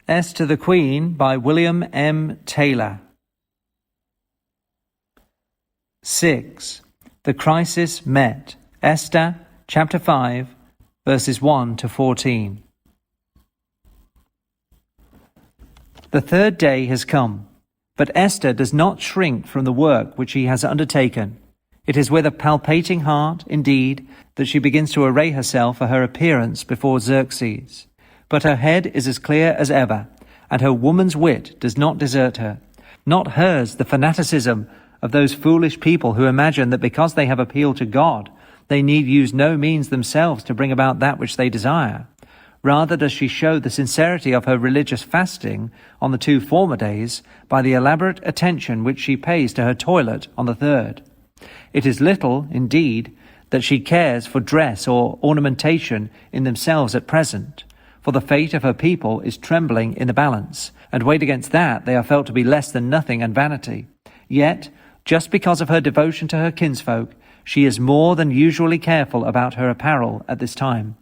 Esther the Queen by William M. Taylor. 6. The crisis met. Esther, chapter 5, verses 1 to 14. The third day has come, but Esther does not shrink from the work which she has undertaken. It is with a palpitating heart, indeed, that she begins to array herself for her appearance before Xerxes. But her head is as clear as ever, and her woman's wit does not desert her. Not hers the fanaticism of those foolish people who imagine that because they have appealed to God, they need use no means themselves to bring about that which they desire. Rather does she show the sincerity of her religious fasting on the 2 former days by the elaborate attention which she pays to her toilet on the 3rd. It is little, indeed, that she cares for dress or ornamentation in themselves at present, for the fate of her people is trembling in the balance, and weighed against that they are felt to be less than nothing and vanity. Yet, just because of her devotion to her kinsfolk, she is more than usually careful about her apparel at this time.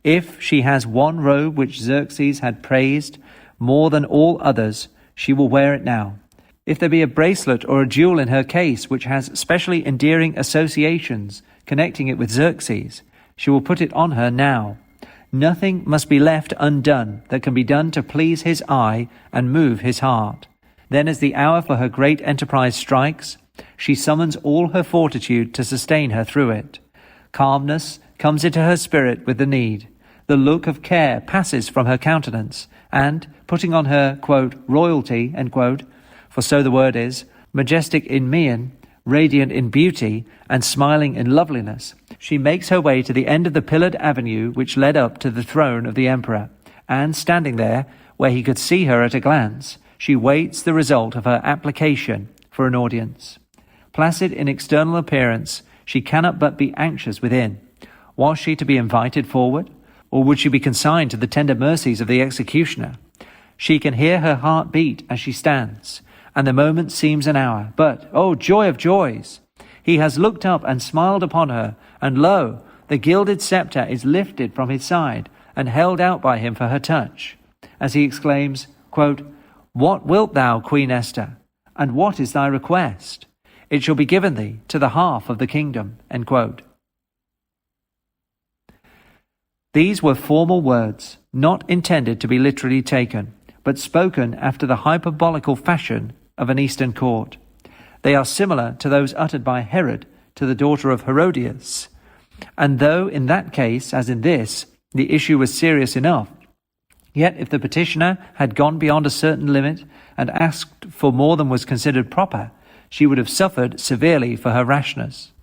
If she has one robe which Xerxes had praised more than all others, she will wear it now. If there be a bracelet or a jewel in her case which has specially endearing associations connecting it with Xerxes, she will put it on her now. Nothing must be left undone that can be done to please his eye and move his heart. Then as the hour for her great enterprise strikes, she summons all her fortitude to sustain her through it. Calmness comes into her spirit with the need. The look of care passes from her countenance, and, putting on her, quote, royalty, end quote, for so the word is, majestic in mien, radiant in beauty, and smiling in loveliness, she makes her way to the end of the pillared avenue which led up to the throne of the emperor, and standing there, where he could see her at a glance, she waits the result of her application for an audience. Placid in external appearance, she cannot but be anxious within. Was she to be invited forward, or would she be consigned to the tender mercies of the executioner? She can hear her heart beat as she stands, and the moment seems an hour. But, oh, joy of joys! He has looked up and smiled upon her, and lo, the gilded scepter is lifted from his side and held out by him for her touch, as he exclaims, quote, "What wilt thou, Queen Esther, and what is thy request? It shall be given thee to the half of the kingdom." End quote. These were formal words, not intended to be literally taken, but spoken after the hyperbolical fashion of an Eastern court. They are similar to those uttered by Herod to the daughter of Herodias. And though in that case, as in this, the issue was serious enough, yet if the petitioner had gone beyond a certain limit and asked for more than was considered proper, she would have suffered severely for her rashness.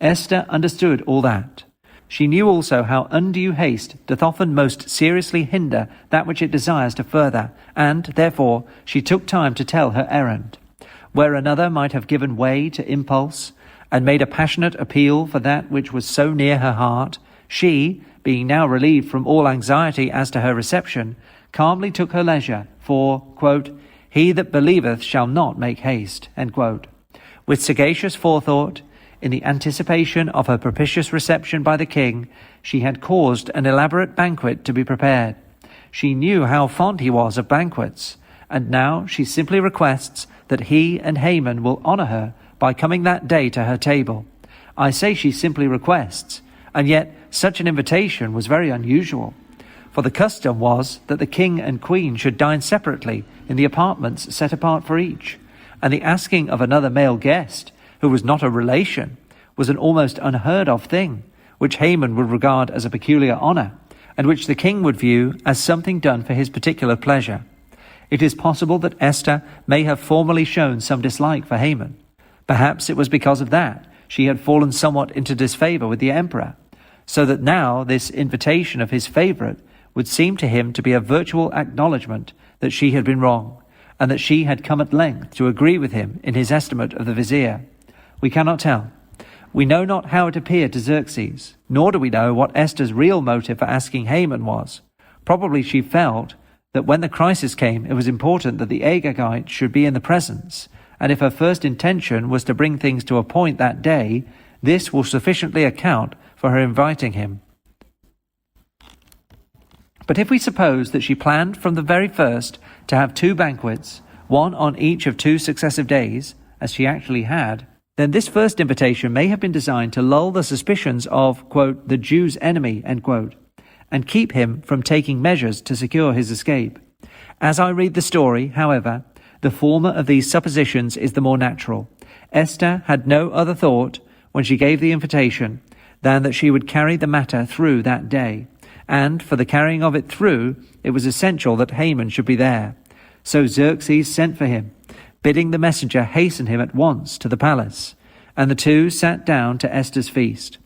Esther understood all that. She knew also how undue haste doth often most seriously hinder that which it desires to further, and, therefore, she took time to tell her errand. Where another might have given way to impulse, and made a passionate appeal for that which was so near her heart, she, being now relieved from all anxiety as to her reception, calmly took her leisure, for, quote, "He that believeth shall not make haste," end quote. With sagacious forethought, in the anticipation of her propitious reception by the king, she had caused an elaborate banquet to be prepared. She knew how fond he was of banquets, and now she simply requests that he and Haman will honor her by coming that day to her table. I say she simply requests, and yet such an invitation was very unusual, for the custom was that the king and queen should dine separately in the apartments set apart for each, and the asking of another male guest, who was not a relation, was an almost unheard of thing, which Haman would regard as a peculiar honor, and which the king would view as something done for his particular pleasure. It is possible that Esther may have formerly shown some dislike for Haman. Perhaps it was because of that she had fallen somewhat into disfavor with the emperor, so that now this invitation of his favorite would seem to him to be a virtual acknowledgment that she had been wrong, and that she had come at length to agree with him in his estimate of the vizier. We cannot tell. We know not how it appeared to Xerxes, nor do we know what Esther's real motive for asking Haman was. Probably she felt that when the crisis came, it was important that the Agagite should be in the presence, and if her first intention was to bring things to a point that day, this will sufficiently account for her inviting him. But if we suppose that she planned from the very first to have 2 banquets, one on each of 2 successive days, as she actually had, then this first invitation may have been designed to lull the suspicions of, quote, the Jew's enemy, end quote, and keep him from taking measures to secure his escape. As I read the story, however, the former of these suppositions is the more natural. Esther had no other thought, when she gave the invitation, than that she would carry the matter through that day, and for the carrying of it through, it was essential that Haman should be there. So Xerxes sent for him, bidding the messenger hasten him at once to the palace, and the 2 sat down to Esther's feast.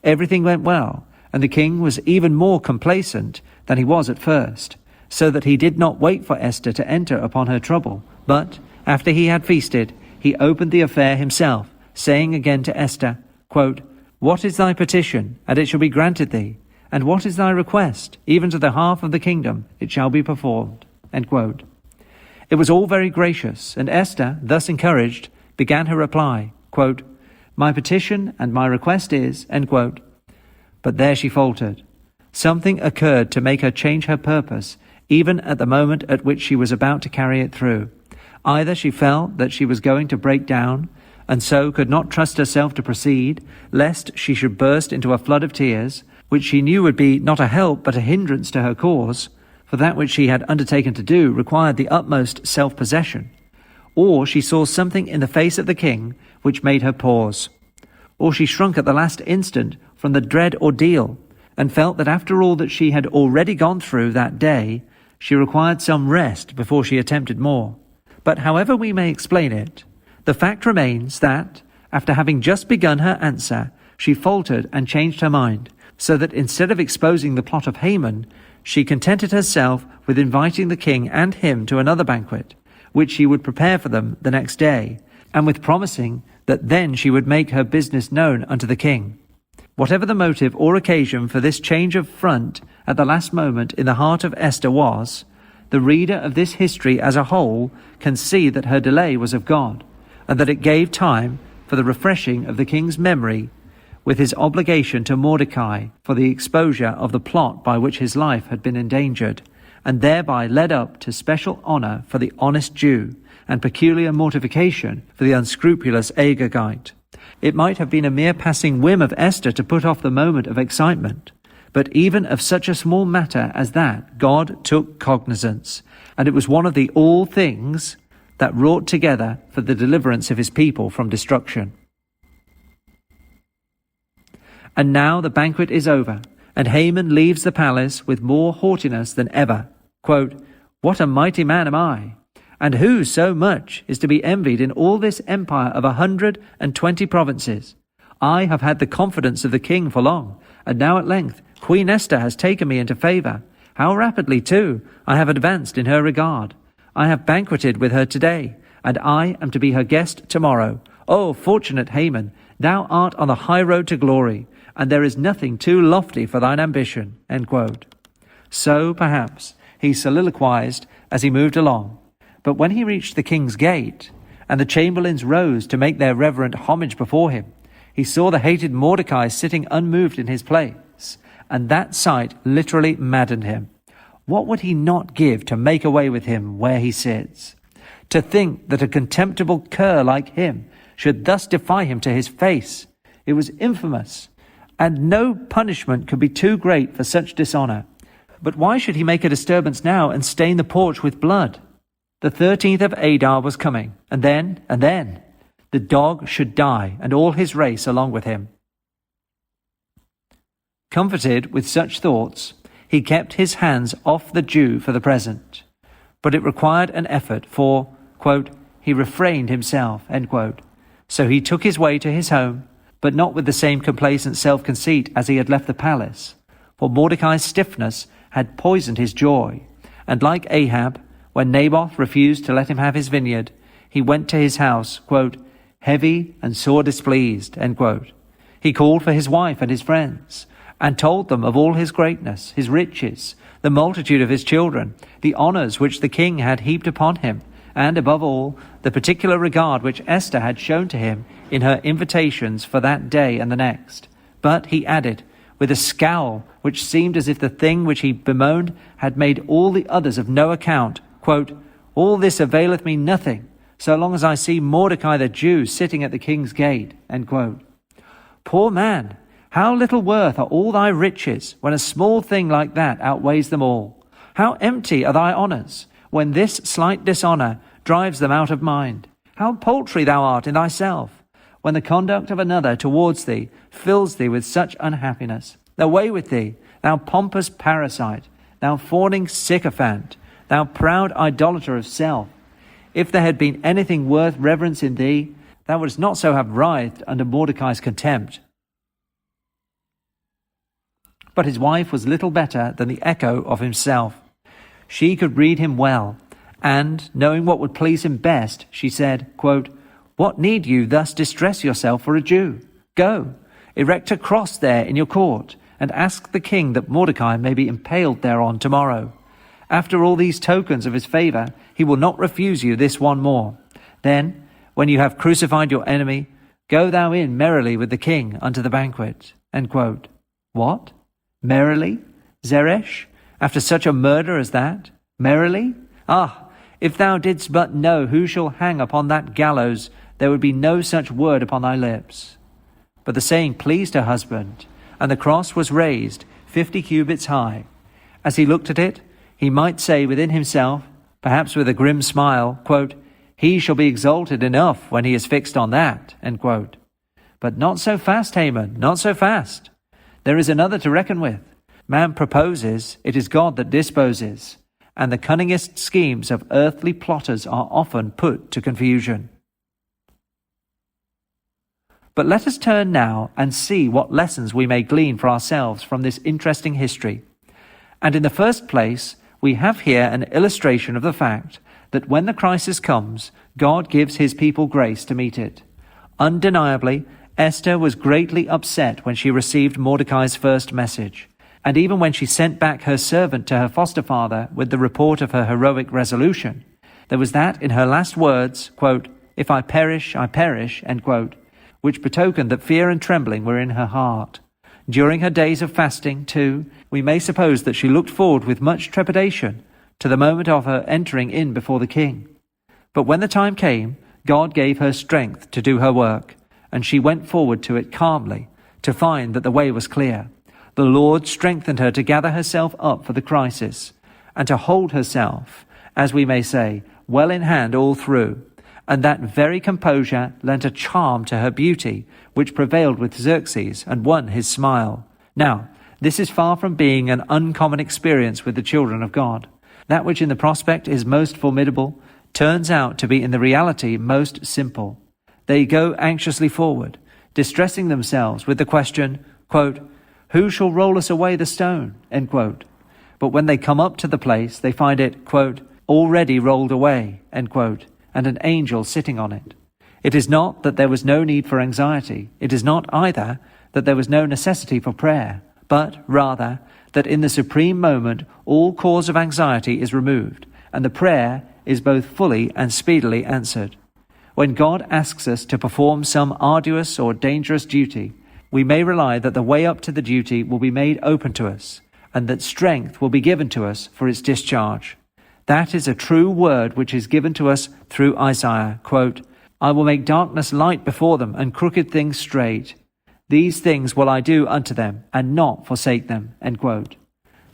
Everything went well, and the king was even more complacent than he was at first, so that he did not wait for Esther to enter upon her trouble, but, after he had feasted, he opened the affair himself, saying again to Esther, quote, what is thy petition, and it shall be granted thee? And what is thy request? Even to the half of the kingdom it shall be performed. End quote. It was all very gracious, and Esther, thus encouraged, began her reply, quote, my petition and my request is, end quote. But there she faltered. Something occurred to make her change her purpose, even at the moment at which she was about to carry it through. Either she felt that she was going to break down, and so could not trust herself to proceed, lest she should burst into a flood of tears, which she knew would be not a help but a hindrance to her cause, for that which she had undertaken to do required the utmost self-possession. Or she saw something in the face of the king which made her pause. Or she shrunk at the last instant from the dread ordeal, and felt that after all that she had already gone through that day, she required some rest before she attempted more. But however we may explain it, the fact remains that, after having just begun her answer, she faltered and changed her mind, so that instead of exposing the plot of Haman, she contented herself with inviting the king and him to another banquet, which she would prepare for them the next day, and with promising that then she would make her business known unto the king. Whatever the motive or occasion for this change of front at the last moment in the heart of Esther was, the reader of this history as a whole can see that her delay was of God, and that it gave time for the refreshing of the king's memory with his obligation to Mordecai for the exposure of the plot by which his life had been endangered, and thereby led up to special honor for the honest Jew, and peculiar mortification for the unscrupulous Agagite. It might have been a mere passing whim of Esther to put off the moment of excitement, but even of such a small matter as that God took cognizance, and it was one of the all things that wrought together for the deliverance of his people from destruction. And now the banquet is over, and Haman leaves the palace with more haughtiness than ever. Quote, what a mighty man am I, and who so much is to be envied in all this empire of 120 provinces? I have had the confidence of the king for long, and now at length Queen Esther has taken me into favour. How rapidly, too, I have advanced in her regard. I have banqueted with her today, and I am to be her guest tomorrow. O fortunate Haman, thou art on the high road to glory, and there is nothing too lofty for thine ambition. End quote. So, perhaps, he soliloquized as he moved along. But when he reached the king's gate, and the chamberlains rose to make their reverent homage before him, he saw the hated Mordecai sitting unmoved in his place, and that sight literally maddened him. What would he not give to make away with him where he sits? To think that a contemptible cur like him should thus defy him to his face, it was infamous, and no punishment could be too great for such dishonor. But why should he make a disturbance now and stain the porch with blood? The 13th of Adar was coming, and then, the dog should die, and all his race along with him. Comforted with such thoughts, he kept his hands off the Jew for the present. But it required an effort, for, quote, he refrained himself, end quote. So he took his way to his home, but not with the same complacent self-conceit as he had left the palace. For Mordecai's stiffness had poisoned his joy, and like Ahab, when Naboth refused to let him have his vineyard, he went to his house, quote, heavy and sore displeased, end quote. He called for his wife and his friends, and told them of all his greatness, his riches, the multitude of his children, the honors which the king had heaped upon him, and above all, the particular regard which Esther had shown to him in her invitations for that day and the next. But he added, with a scowl which seemed as if the thing which he bemoaned had made all the others of no account, quote, "All this availeth me nothing, so long as I see Mordecai the Jew sitting at the king's gate," end quote. Poor man, how little worth are all thy riches, when a small thing like that outweighs them all. How empty are thy honours, when this slight dishonour drives them out of mind. How paltry thou art in thyself, when the conduct of another towards thee fills thee with such unhappiness. Away with thee, thou pompous parasite, thou fawning sycophant, thou proud idolater of self. If there had been anything worth reverence in thee, thou wouldst not so have writhed under Mordecai's contempt. But his wife was little better than the echo of himself. She could read him well, and, knowing what would please him best, she said, quote, "What need you thus distress yourself for a Jew? Go, erect a cross there in your court, and ask the king that Mordecai may be impaled thereon tomorrow. After all these tokens of his favour, he will not refuse you this one more. Then, when you have crucified your enemy, go thou in merrily with the king unto the banquet." End quote. What? Merrily? Zeresh? After such a murder as that? Merrily? Ah, if thou didst but know who shall hang upon that gallows, there would be no such word upon thy lips. But the saying pleased her husband, and the cross was raised 50 cubits high. As he looked at it, he might say within himself, perhaps with a grim smile, quote, "He shall be exalted enough when he is fixed on that," end quote. But not so fast, Haman, not so fast. There is another to reckon with. Man proposes, it is God that disposes, and the cunningest schemes of earthly plotters are often put to confusion. But let us turn now and see what lessons we may glean for ourselves from this interesting history. And in the first place, we have here an illustration of the fact that when the crisis comes, God gives his people grace to meet it. Undeniably, Esther was greatly upset when she received Mordecai's first message, and even when she sent back her servant to her foster father with the report of her heroic resolution, there was that in her last words, quote, "If I perish, I perish," end quote, which betokened that fear and trembling were in her heart. During her days of fasting, too, we may suppose that she looked forward with much trepidation to the moment of her entering in before the king. But when the time came, God gave her strength to do her work, and she went forward to it calmly, to find that the way was clear. The Lord strengthened her to gather herself up for the crisis, and to hold herself, as we may say, well in hand all through, and that very composure lent a charm to her beauty, which prevailed with Xerxes and won his smile. Now, this is far from being an uncommon experience with the children of God. That which in the prospect is most formidable turns out to be in the reality most simple. They go anxiously forward, distressing themselves with the question, quote, "Who shall roll us away the stone?" End quote. But when they come up to the place, they find it, quote, "already rolled away," end quote, and an angel sitting on it. It is not that there was no need for anxiety. It is not either that there was no necessity for prayer, but rather that in the supreme moment all cause of anxiety is removed, and the prayer is both fully and speedily answered. When God asks us to perform some arduous or dangerous duty, we may rely that the way up to the duty will be made open to us, and that strength will be given to us for its discharge. That is a true word which is given to us through Isaiah, quote, "I will make darkness light before them, and crooked things straight. These things will I do unto them, and not forsake them," end quote.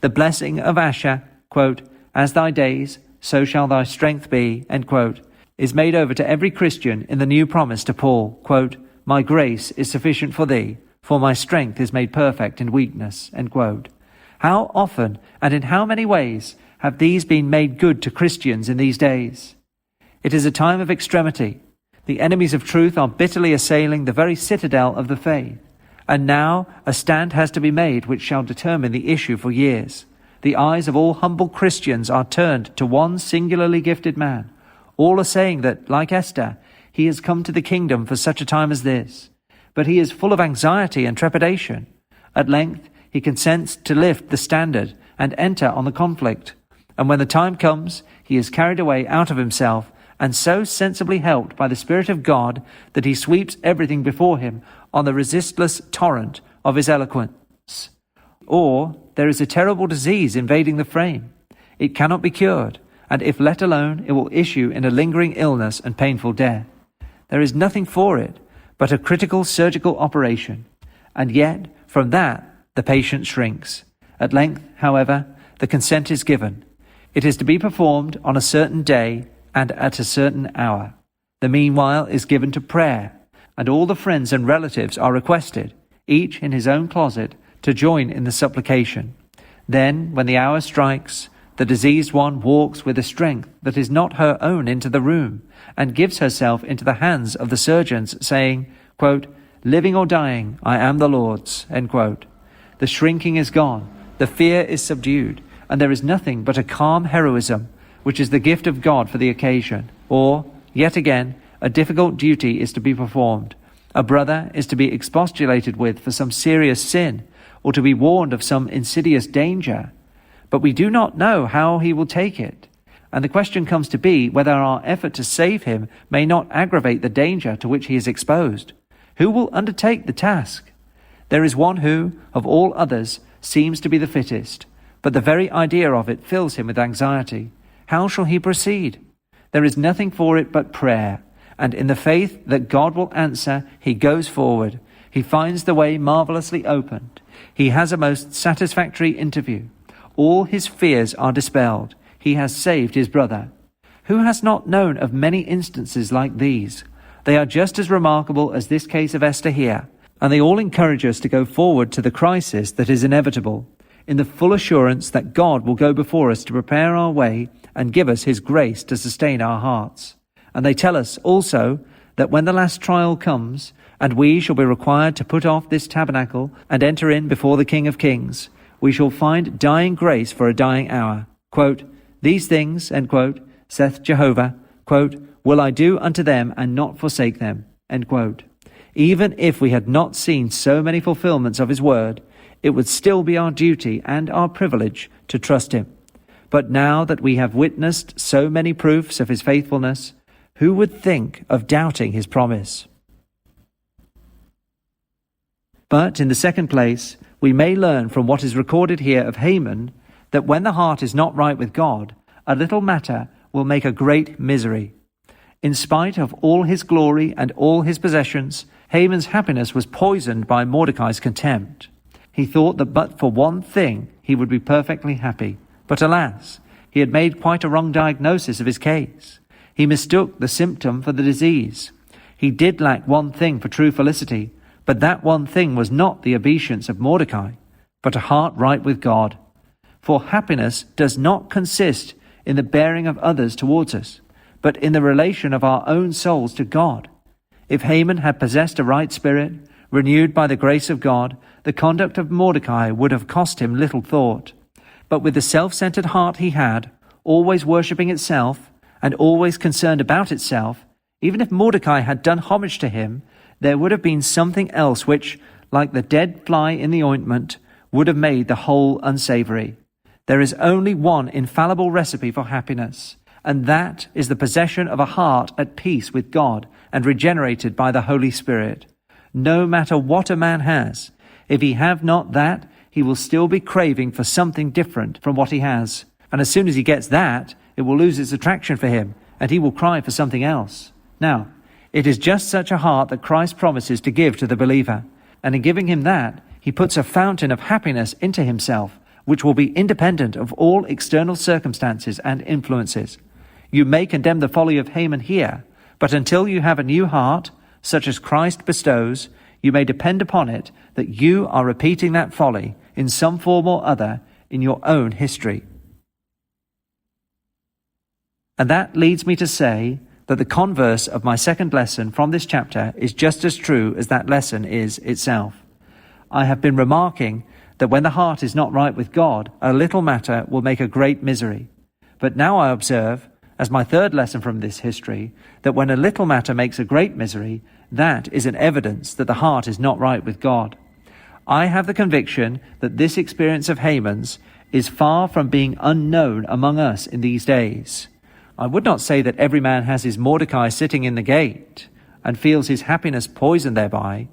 The blessing of Asher, quote, "As thy days, so shall thy strength be," end quote, is made over to every Christian in the new promise to Paul, quote, "My grace is sufficient for thee, for my strength is made perfect in weakness," end quote. How often and in how many ways have these been made good to Christians in these days? It is a time of extremity. The enemies of truth are bitterly assailing the very citadel of the faith. And now a stand has to be made which shall determine the issue for years. The eyes of all humble Christians are turned to one singularly gifted man. All are saying that, like Esther, he has come to the kingdom for such a time as this. But he is full of anxiety and trepidation. At length, he consents to lift the standard and enter on the conflict. And when the time comes, he is carried away out of himself, and so sensibly helped by the Spirit of God that he sweeps everything before him on the resistless torrent of his eloquence. violence. Or there is a terrible disease invading the frame. It cannot be cured, and if let alone, it will issue in a lingering illness and painful death. There is nothing for it but a critical surgical operation, and yet from that the patient shrinks. At length, however, the consent is given. It is to be performed on a certain day and at a certain hour. The meanwhile is given to prayer, and all the friends and relatives are requested, each in his own closet, to join in the supplication. Then, when the hour strikes, the diseased one walks with a strength that is not her own into the room, and gives herself into the hands of the surgeons, saying, quote, "Living or dying, I am the Lord's." End quote. The shrinking is gone, the fear is subdued, and there is nothing but a calm heroism, which is the gift of God for the occasion. Or, yet again, a difficult duty is to be performed. A brother is to be expostulated with for some serious sin, or to be warned of some insidious danger. But we do not know how he will take it. And the question comes to be whether our effort to save him may not aggravate the danger to which he is exposed. Who will undertake the task? There is one who, of all others, seems to be the fittest, but the very idea of it fills him with anxiety. How shall he proceed? There is nothing for it but prayer, and in the faith that God will answer, he goes forward. He finds the way marvelously opened. He has a most satisfactory interview. All his fears are dispelled. He has saved his brother. Who has not known of many instances like these? They are just as remarkable as this case of Esther here, and they all encourage us to go forward to the crisis that is inevitable, in the full assurance that God will go before us to prepare our way and give us his grace to sustain our hearts. And they tell us also that when the last trial comes, and we shall be required to put off this tabernacle and enter in before the King of Kings, we shall find dying grace for a dying hour. Quote, "These things," end quote, "saith Jehovah, quote, will I do unto them and not forsake them." End quote. Even if we had not seen so many fulfillments of his word, it would still be our duty and our privilege to trust him. But now that we have witnessed so many proofs of his faithfulness, who would think of doubting his promise? But in the second place, we may learn from what is recorded here of Haman that when the heart is not right with God, a little matter will make a great misery. In spite of all his glory and all his possessions, Haman's happiness was poisoned by Mordecai's contempt. He thought that but for one thing he would be perfectly happy. But alas, he had made quite a wrong diagnosis of his case. He mistook the symptom for the disease. He did lack one thing for true felicity, but that one thing was not the obeisance of Mordecai, but a heart right with God. For happiness does not consist in the bearing of others towards us, but in the relation of our own souls to God. If Haman had possessed a right spirit, renewed by the grace of God, the conduct of Mordecai would have cost him little thought. But with the self-centered heart he had, always worshipping itself, and always concerned about itself, even if Mordecai had done homage to him, there would have been something else which, like the dead fly in the ointment, would have made the whole unsavory. There is only one infallible recipe for happiness, and that is the possession of a heart at peace with God and regenerated by the Holy Spirit. No matter what a man has, if he have not that, he will still be craving for something different from what he has. And as soon as he gets that, it will lose its attraction for him, and he will cry for something else. Now, it is just such a heart that Christ promises to give to the believer. And in giving him that, he puts a fountain of happiness into himself, which will be independent of all external circumstances and influences. You may condemn the folly of Haman here, but until you have a new heart, such as Christ bestows, you may depend upon it that you are repeating that folly in some form or other in your own history. And that leads me to say that the converse of my second lesson from this chapter is just as true as that lesson is itself. I have been remarking that when the heart is not right with God, a little matter will make a great misery. But now I observe, as my third lesson from this history, that when a little matter makes a great misery, that is an evidence that the heart is not right with God. I have the conviction that this experience of Haman's is far from being unknown among us in these days. I would not say that every man has his Mordecai sitting in the gate and feels his happiness poisoned thereby,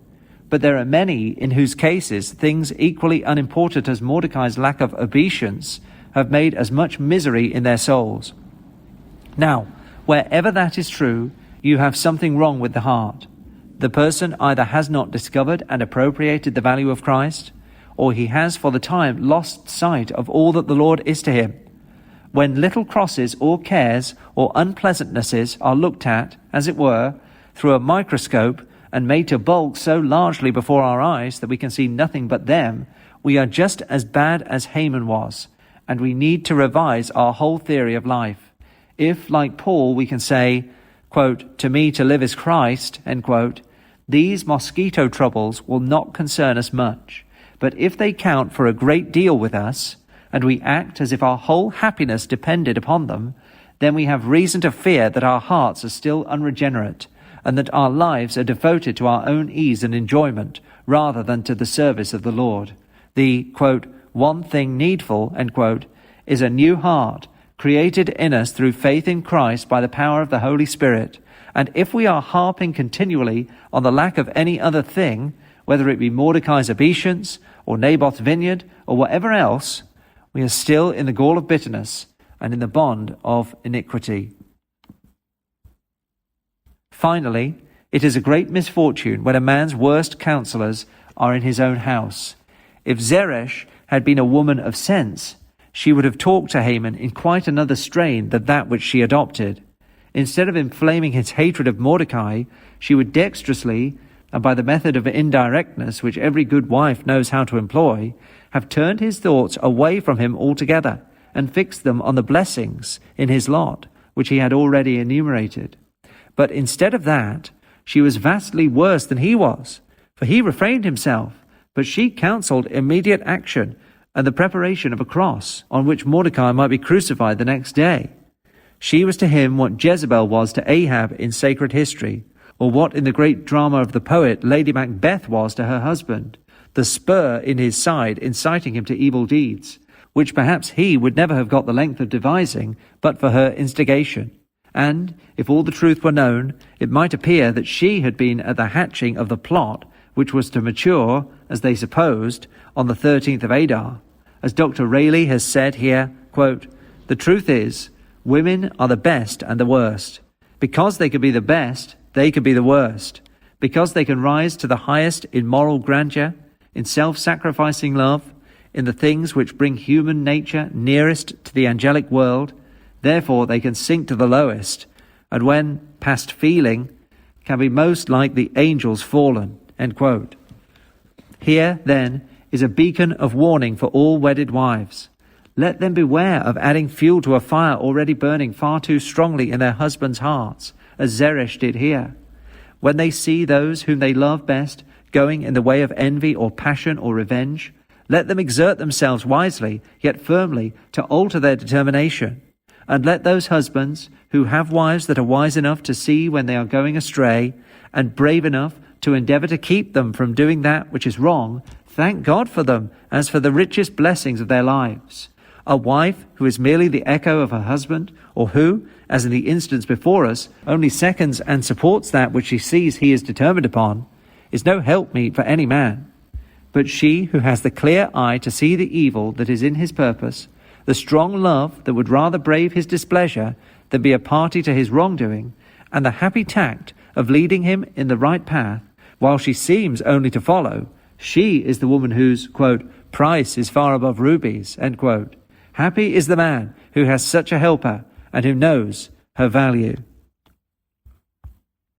But there are many in whose cases things equally unimportant as Mordecai's lack of obeisance have made as much misery in their souls. Now, wherever that is true, you have something wrong with the heart. The person either has not discovered and appropriated the value of Christ, or he has for the time lost sight of all that the Lord is to him. When little crosses or cares or unpleasantnesses are looked at, as it were, through a microscope and made to bulk so largely before our eyes that we can see nothing but them, we are just as bad as Haman was, and we need to revise our whole theory of life. If, like Paul, we can say, quote, "To me to live is Christ," end quote, these mosquito troubles will not concern us much. But if they count for a great deal with us, and we act as if our whole happiness depended upon them, then we have reason to fear that our hearts are still unregenerate, and that our lives are devoted to our own ease and enjoyment, rather than to the service of the Lord. The, quote, "one thing needful," end quote, is a new heart, created in us through faith in Christ by the power of the Holy Spirit. And if we are harping continually on the lack of any other thing, whether it be Mordecai's obeisance, or Naboth's vineyard, or whatever else, we are still in the gall of bitterness and in the bond of iniquity. Finally, it is a great misfortune when a man's worst counselors are in his own house. If Zeresh had been a woman of sense, she would have talked to Haman in quite another strain than that which she adopted. Instead of inflaming his hatred of Mordecai, she would dexterously, and by the method of indirectness which every good wife knows how to employ, have turned his thoughts away from him altogether, and fixed them on the blessings in his lot, which he had already enumerated. But instead of that, she was vastly worse than he was, for he refrained himself, but she counselled immediate action and the preparation of a cross on which Mordecai might be crucified the next day. She was to him what Jezebel was to Ahab in sacred history, or what in the great drama of the poet Lady Macbeth was to her husband, the spur in his side inciting him to evil deeds, which perhaps he would never have got the length of devising but for her instigation. And, if all the truth were known, it might appear that she had been at the hatching of the plot which was to mature, as they supposed, on the 13th of Adar. As Dr. Rayleigh has said here, quote, "The truth is, women are the best and the worst. Because they can be the best, they can be the worst. Because they can rise to the highest in moral grandeur, in self-sacrificing love, in the things which bring human nature nearest to the angelic world, therefore they can sink to the lowest, and when past feeling, can be most like the angels fallen." End quote. Here, then, is a beacon of warning for all wedded wives. Let them beware of adding fuel to a fire already burning far too strongly in their husbands' hearts, as Zeresh did here. When they see those whom they love best going in the way of envy or passion or revenge, let them exert themselves wisely, yet firmly, to alter their determination. And let those husbands who have wives that are wise enough to see when they are going astray, and brave enough to endeavour to keep them from doing that which is wrong, thank God for them as for the richest blessings of their lives. A wife who is merely the echo of her husband, or who, as in the instance before us, only seconds and supports that which she sees he is determined upon, is no helpmeet for any man. But she who has the clear eye to see the evil that is in his purpose, the strong love that would rather brave his displeasure than be a party to his wrongdoing, and the happy tact of leading him in the right path, while she seems only to follow, she is the woman whose, quote, "price is far above rubies," end quote. Happy is the man who has such a helper and who knows her value.